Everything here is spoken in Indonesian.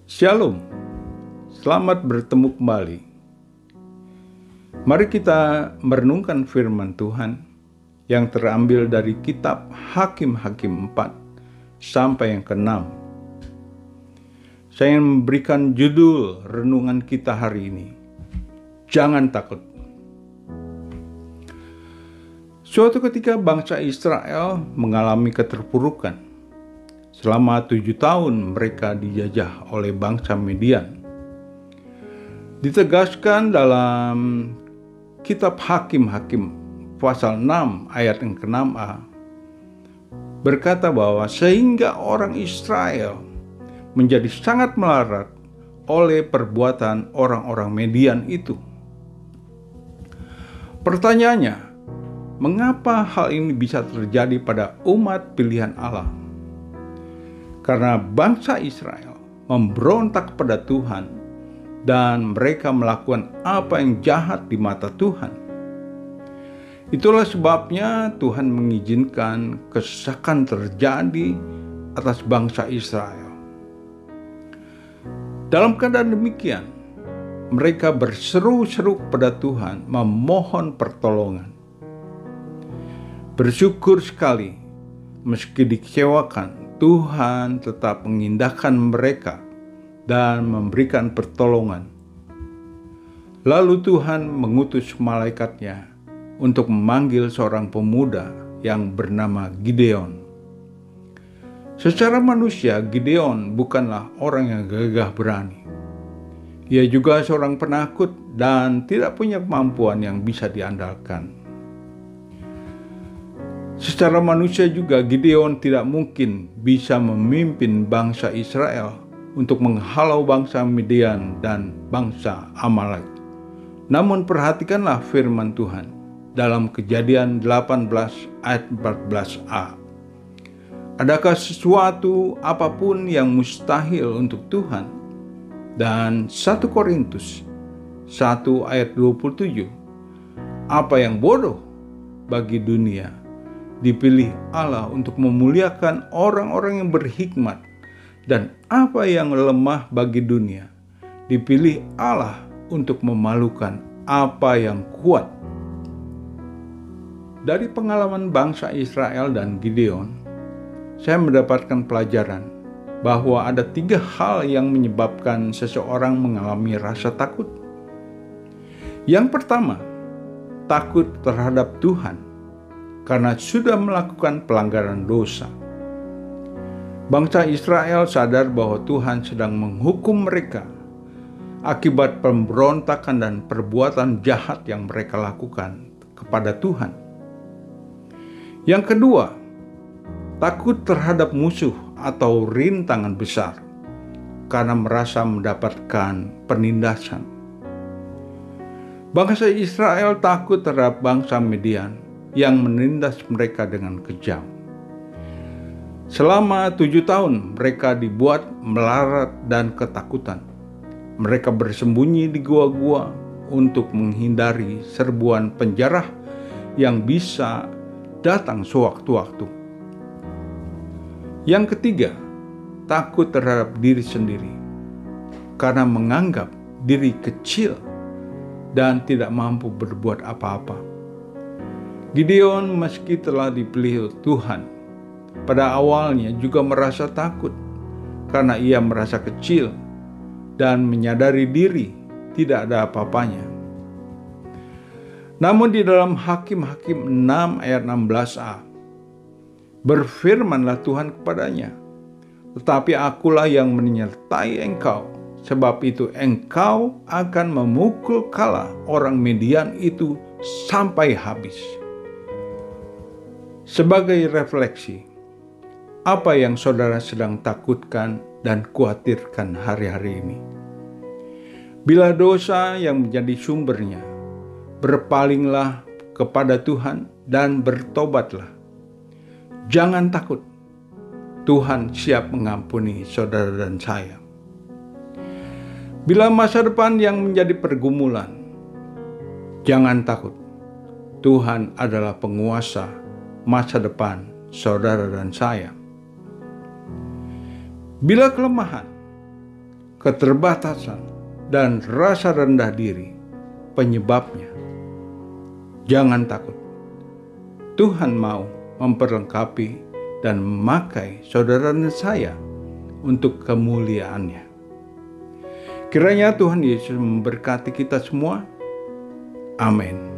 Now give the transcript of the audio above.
Shalom, selamat bertemu kembali. Mari kita merenungkan firman Tuhan yang terambil dari kitab Hakim-Hakim 4 sampai yang ke-6. Saya ingin memberikan judul renungan kita hari ini, Jangan Takut. Suatu ketika bangsa Israel mengalami keterpurukan. Selama 7 tahun mereka dijajah oleh bangsa Midian. Ditegaskan dalam kitab Hakim-Hakim pasal 6 ayat yang ke-6a berkata bahwa sehingga orang Israel menjadi sangat melarat oleh perbuatan orang-orang Midian itu. Pertanyaannya, mengapa hal ini bisa terjadi pada umat pilihan Allah? Karena bangsa Israel memberontak kepada Tuhan dan mereka melakukan apa yang jahat di mata Tuhan. Itulah sebabnya Tuhan mengizinkan kesesakan terjadi atas bangsa Israel. Dalam keadaan demikian, mereka berseru-seru kepada Tuhan memohon pertolongan. Bersyukur sekali meski dikecewakan, Tuhan tetap mengindahkan mereka dan memberikan pertolongan. Lalu Tuhan mengutus malaikatnya untuk memanggil seorang pemuda yang bernama Gideon. Secara manusia, Gideon bukanlah orang yang gagah berani. Ia juga seorang penakut dan tidak punya kemampuan yang bisa diandalkan. Secara manusia juga Gideon tidak mungkin bisa memimpin bangsa Israel untuk menghalau bangsa Midian dan bangsa Amalek. Namun perhatikanlah firman Tuhan dalam Kejadian 18 ayat 14a. Adakah sesuatu apapun yang mustahil untuk Tuhan? Dan 1 Korintus 1 ayat 27. Apa yang bodoh bagi dunia dipilih Allah untuk memuliakan orang-orang yang berhikmat, dan apa yang lemah bagi dunia dipilih Allah untuk memalukan apa yang kuat. Dari pengalaman bangsa Israel dan Gideon, saya mendapatkan pelajaran bahwa ada 3 hal yang menyebabkan seseorang mengalami rasa takut. Yang pertama, takut terhadap Tuhan karena sudah melakukan pelanggaran dosa. Bangsa Israel sadar bahwa Tuhan sedang menghukum mereka akibat pemberontakan dan perbuatan jahat yang mereka lakukan kepada Tuhan. Yang kedua, takut terhadap musuh atau rintangan besar karena merasa mendapatkan penindasan. Bangsa Israel takut terhadap bangsa Midian yang menindas mereka dengan kejam. Selama 7 tahun mereka dibuat melarat dan ketakutan. Mereka bersembunyi di gua-gua untuk menghindari serbuan penjara yang bisa datang sewaktu-waktu. Yang ketiga, takut terhadap diri sendiri karena menganggap diri kecil dan tidak mampu berbuat apa-apa. Gideon meski telah dipilih Tuhan, pada awalnya juga merasa takut karena ia merasa kecil dan menyadari diri tidak ada apa-apanya. Namun di dalam Hakim-Hakim 6 ayat 16a, berfirmanlah Tuhan kepadanya, "Tetapi akulah yang menyertai engkau, sebab itu engkau akan memukul kala orang Midian itu sampai habis." Sebagai refleksi, apa yang saudara sedang takutkan dan khawatirkan hari-hari ini? Bila dosa yang menjadi sumbernya, berpalinglah kepada Tuhan dan bertobatlah. Jangan takut, Tuhan siap mengampuni saudara dan saya. Bila masa depan yang menjadi pergumulan, jangan takut, Tuhan adalah penguasa masa depan saudara dan saya. Bila kelemahan, keterbatasan, dan rasa rendah diri penyebabnya. Jangan takut. Tuhan mau memperlengkapi dan memakai saudara dan saya untuk kemuliaan-Nya. Kiranya Tuhan Yesus memberkati kita semua. Amin.